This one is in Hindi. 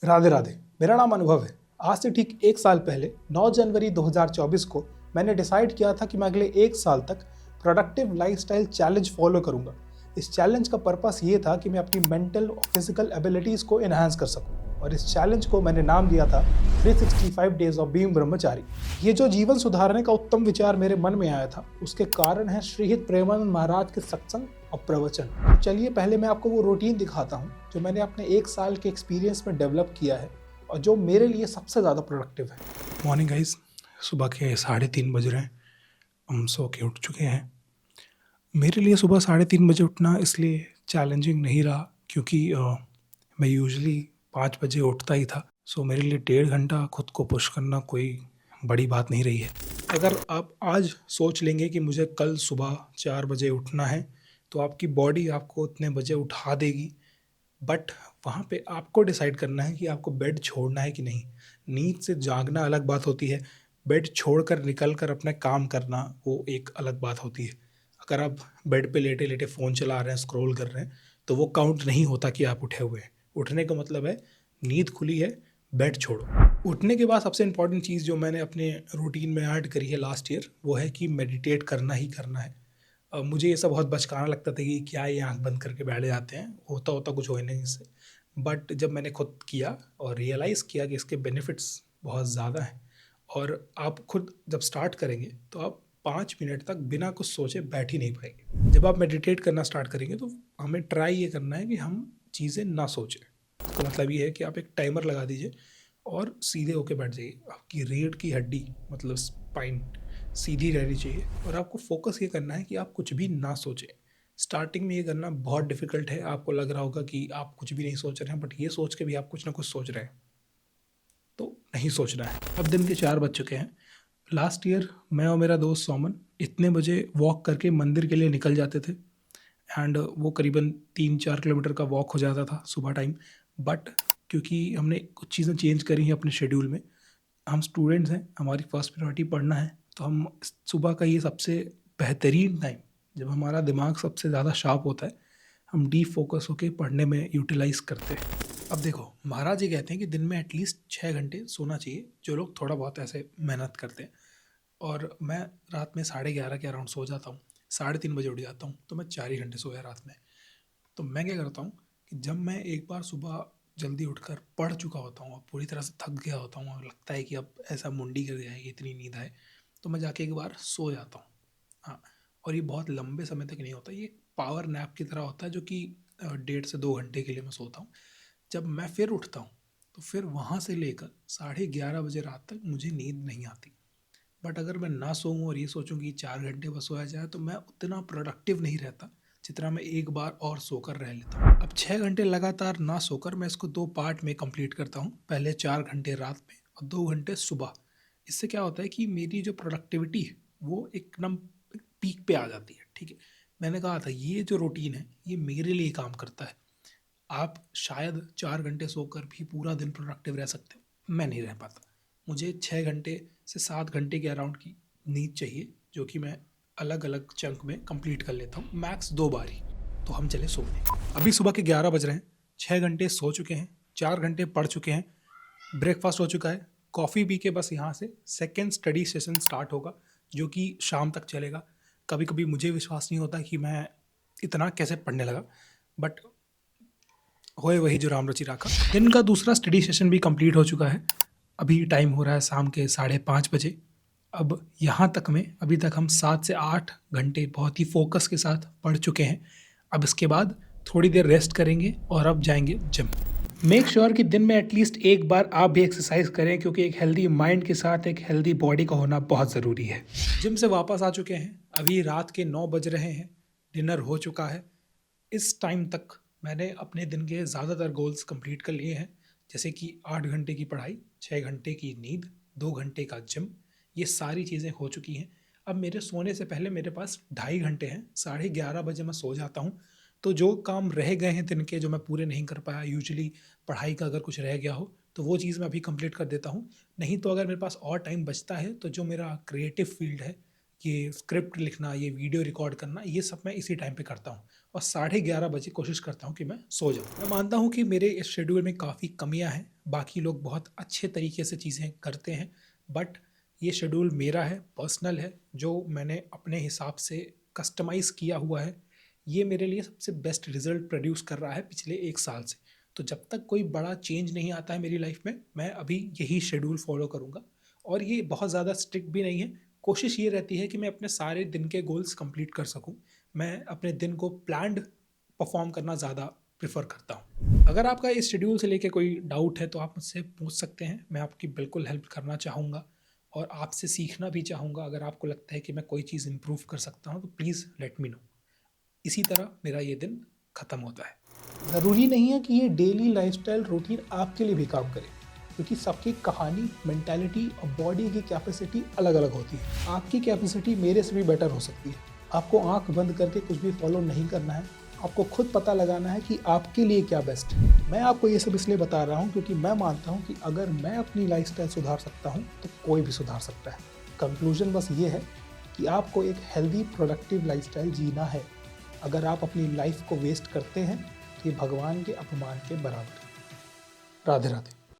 राधे राधे। मेरा नाम अनुभव है। आज से ठीक एक साल पहले 9 जनवरी 2024 को मैंने डिसाइड किया था कि मैं अगले एक साल तक प्रोडक्टिव लाइफस्टाइल चैलेंज फॉलो करूंगा। इस चैलेंज का पर्पस ये था कि मैं अपनी मेंटल और फिजिकल एबिलिटीज़ को एनहांस कर सकूं, और इस चैलेंज को मैंने नाम दिया था 365 डेज ऑफ बीइंग ब्रह्मचारी। ये जो जीवन सुधारने का उत्तम विचार मेरे मन में आया था, उसके कारण है श्रीहित प्रेमानंद महाराज के सत्संग और प्रवचन। चलिए पहले मैं आपको वो रूटीन दिखाता हूँ जो मैंने अपने एक साल के एक्सपीरियंस में डेवलप किया है और जो मेरे लिए सबसे ज़्यादा प्रोडक्टिव है। मॉर्निंग गाइस, सुबह के 3:30 बज रहे हैं। हम सो के उठ चुके हैं। मेरे लिए सुबह 3:30 बजे उठना इसलिए चैलेंजिंग नहीं रहा क्योंकि मैं यूजुअली 5 बजे उठता ही था। सो मेरे लिए 1.5 घंटा खुद को पुश करना कोई बड़ी बात नहीं रही है। अगर आप आज सोच लेंगे कि मुझे कल सुबह 4 बजे उठना है तो आपकी बॉडी आपको उतने बजे उठा देगी, बट वहाँ पे आपको डिसाइड करना है कि आपको बेड छोड़ना है कि नहीं। नींद से जागना अलग बात होती है, बेड छोड़कर निकल कर अपने काम करना वो एक अलग बात होती है। अगर आप बेड पे लेटे लेटे फ़ोन चला रहे हैं, स्क्रॉल कर रहे हैं, तो वो काउंट नहीं होता कि आप उठे हुए हैं। उठने का मतलब है नींद खुली है, बेड छोड़ो। उठने के बाद सबसे इम्पॉर्टेंट चीज़ जो मैंने अपने रूटीन में ऐड करी है लास्ट ईयर, वो है कि मेडिटेट करना ही करना है। मुझे ये सब बहुत बचकाना लगता था कि क्या ये आँख बंद करके बैठ जाते हैं, होता होता कुछ हो ही नहीं इससे। बट जब मैंने खुद किया और रियलाइज़ किया कि इसके बेनिफिट्स बहुत ज़्यादा हैं, और आप खुद जब स्टार्ट करेंगे तो आप 5 मिनट तक बिना कुछ सोचे बैठ ही नहीं पाएंगे। जब आप मेडिटेट करना स्टार्ट करेंगे तो हमें ट्राई ये करना है कि हम चीज़ें ना सोचें। इसका मतलब ये है कि आप एक टाइमर लगा दीजिए और सीधे होके बैठ जाइए। आपकी रीढ़ की हड्डी मतलब स्पाइन सीधी रहनी चाहिए और आपको फोकस ये करना है कि आप कुछ भी ना सोचें। स्टार्टिंग में ये करना बहुत डिफ़िकल्ट है। आपको लग रहा होगा कि आप कुछ भी नहीं सोच रहे हैं, बट ये सोच के भी आप कुछ ना कुछ सोच रहे हैं, तो नहीं सोचना है। अब दिन के 4 बज चुके हैं। लास्ट ईयर मैं और मेरा दोस्त सोमन इतने बजे वॉक करके मंदिर के लिए निकल जाते थे, एंड वो करीबन 3-4 किलोमीटर का वॉक हो जाता था सुबह टाइम। बट क्योंकि हमने कुछ चीज़ें चेंज करी हैं अपने शेड्यूल में, हम स्टूडेंट्स हैं, हमारी फर्स्ट प्रायोरिटी पढ़ना है, तो हम सुबह का ये सबसे बेहतरीन टाइम जब हमारा दिमाग सबसे ज़्यादा शार्प होता है, हम डीप फोकस होकर पढ़ने में यूटिलाइज करते हैं। अब देखो, महाराज जी कहते हैं कि दिन में एटलीस्ट 6 घंटे सोना चाहिए जो लोग थोड़ा बहुत ऐसे मेहनत करते हैं, और मैं रात में 11:30 के अराउंड सो जाता हूँ। 3:30 बजे उठ जाता हूँ, तो मैं 4 ही घंटे सोया रात में। तो मैं क्या करता हूँ कि जब मैं एक बार सुबह जल्दी उठकर पढ़ चुका होता हूँ और पूरी तरह से थक गया होता हूँ और लगता है कि अब ऐसा मुंडी कर जाएगी, इतनी नींद आए, तो मैं जाके एक बार सो जाता हूँ। हाँ, और ये बहुत लंबे समय तक नहीं होता, ये पावर नैप की तरह होता है जो कि 1.5 से 2 घंटे के लिए मैं सोता हूँ। जब मैं फिर उठता हूँ तो फिर वहाँ से लेकर 11:30 बजे रात तक मुझे नींद नहीं आती। बट अगर मैं ना सोऊं और ये सोचूं कि 4 घंटे बस सोया जाए, तो मैं उतना प्रोडक्टिव नहीं रहता जितना मैं एक बार और सोकर रह लेता हूँ। अब 6 घंटे लगातार ना सोकर मैं इसको 2 पार्ट में कंप्लीट करता हूँ। पहले 4 घंटे रात में और 2 घंटे सुबह। इससे क्या होता है कि मेरी जो प्रोडक्टिविटी है वो एकदम पीक पे आ जाती है। ठीक है, मैंने कहा था ये जो रूटीन है ये मेरे लिए काम करता है। आप शायद 4 घंटे सोकर भी पूरा दिन प्रोडक्टिव रह सकते हो, मैं नहीं रह पाता। मुझे 6 घंटे से 7 घंटे के अराउंड की नींद चाहिए, जो कि मैं अलग अलग चंक में कंप्लीट कर लेता हूँ, मैक्स 2 बार ही। तो हम चले सोने। अभी सुबह के 11 बज रहे हैं, 6 घंटे सो चुके हैं, 4 घंटे पढ़ चुके हैं, ब्रेकफास्ट हो चुका है, कॉफ़ी पी के बस यहाँ से सेकेंड स्टडी सेशन स्टार्ट होगा जो कि शाम तक चलेगा। कभी कभी मुझे विश्वास नहीं होता कि मैं इतना कैसे पढ़ने लगा, बट होए वही जो राम रचि राखा। दिन का दूसरा स्टडी सेशन भी कंप्लीट हो चुका है। अभी टाइम हो रहा है शाम के 5:30 बजे। अब यहाँ तक में अभी तक हम 7 से 8 घंटे बहुत ही फोकस के साथ पढ़ चुके हैं। अब इसके बाद थोड़ी देर रेस्ट करेंगे और अब जाएंगे जिम। मेक श्योर कि दिन में एटलीस्ट एक बार आप भी एक्सरसाइज करें, क्योंकि एक हेल्दी माइंड के साथ एक हेल्दी बॉडी का होना बहुत ज़रूरी है। जिम से वापस आ चुके हैं, अभी रात के 9 बज रहे हैं, डिनर हो चुका है। इस टाइम तक मैंने अपने दिन के ज़्यादातर गोल्स कंप्लीट कर लिए हैं, जैसे कि 8 घंटे की पढ़ाई, 6 घंटे की नींद, 2 घंटे का जिम, ये सारी चीज़ें हो चुकी हैं। अब मेरे सोने से पहले मेरे पास 2.5 घंटे हैं, 11:30 बजे मैं सो जाता हूँ। तो जो काम रह गए हैं दिन के, जो मैं पूरे नहीं कर पाया, यूजुअली पढ़ाई का अगर कुछ रह गया हो तो वो चीज़ मैं अभी कंप्लीट कर देता हूँ। नहीं तो अगर मेरे पास और टाइम बचता है तो जो मेरा क्रिएटिव फील्ड है, ये स्क्रिप्ट लिखना, ये वीडियो रिकॉर्ड करना, ये सब मैं इसी टाइम पे करता हूँ। और 11:30 बजे कोशिश करता हूँ कि मैं सो जाऊँ। मैं मानता हूँ कि मेरे इस शेड्यूल में काफ़ी कमियाँ हैं, बाकी लोग बहुत अच्छे तरीके से चीज़ें करते हैं, बट ये शेड्यूल मेरा है, पर्सनल है, जो मैंने अपने हिसाब से कस्टमाइज़ किया हुआ है। ये मेरे लिए सबसे बेस्ट रिज़ल्ट प्रोड्यूस कर रहा है पिछले 1 साल से। तो जब तक कोई बड़ा चेंज नहीं आता है मेरी लाइफ़ में, मैं अभी यही शेड्यूल फ़ॉलो करूँगा और ये बहुत ज़्यादा स्ट्रिक्ट भी नहीं है। कोशिश ये रहती है कि मैं अपने सारे दिन के गोल्स कंप्लीट कर सकूँ। मैं अपने दिन को प्लान्ड परफ़ॉर्म करना ज़्यादा प्रेफ़र करता हूँ। अगर आपका इस शेड्यूल से लेके कोई डाउट है तो आप मुझसे पूछ सकते हैं। मैं आपकी बिल्कुल हेल्प करना चाहूँगा और आपसे सीखना भी चाहूँगा। अगर आपको लगता है कि मैं कोई चीज़ इम्प्रूव कर सकता हूँ तो प्लीज़ लेट मी नो। इसी तरह मेरा ये दिन ख़त्म होता है। ज़रूरी नहीं है कि ये डेली लाइफ़स्टाइल रूटीन आपके लिए भी काम करे, क्योंकि सबकी कहानी, मेंटालिटी और बॉडी की कैपेसिटी अलग-अलग होती है। आपकी कैपेसिटी मेरे से भी बेटर हो सकती है। आपको आँख बंद करके कुछ भी फॉलो नहीं करना है। आपको खुद पता लगाना है कि आपके लिए क्या बेस्ट है। मैं आपको ये सब इसलिए बता रहा हूँ क्योंकि मैं मानता हूँ कि अगर मैं अपनी लाइफ़स्टाइल सुधार सकता हूँ तो कोई भी सुधार सकता है। कंक्लूजन बस ये है कि आपको एक हेल्दी प्रोडक्टिव लाइफ़स्टाइल जीना है। अगर आप अपनी लाइफ को वेस्ट करते हैं तो ये भगवान के अपमान के बराबर है। राधे राधे।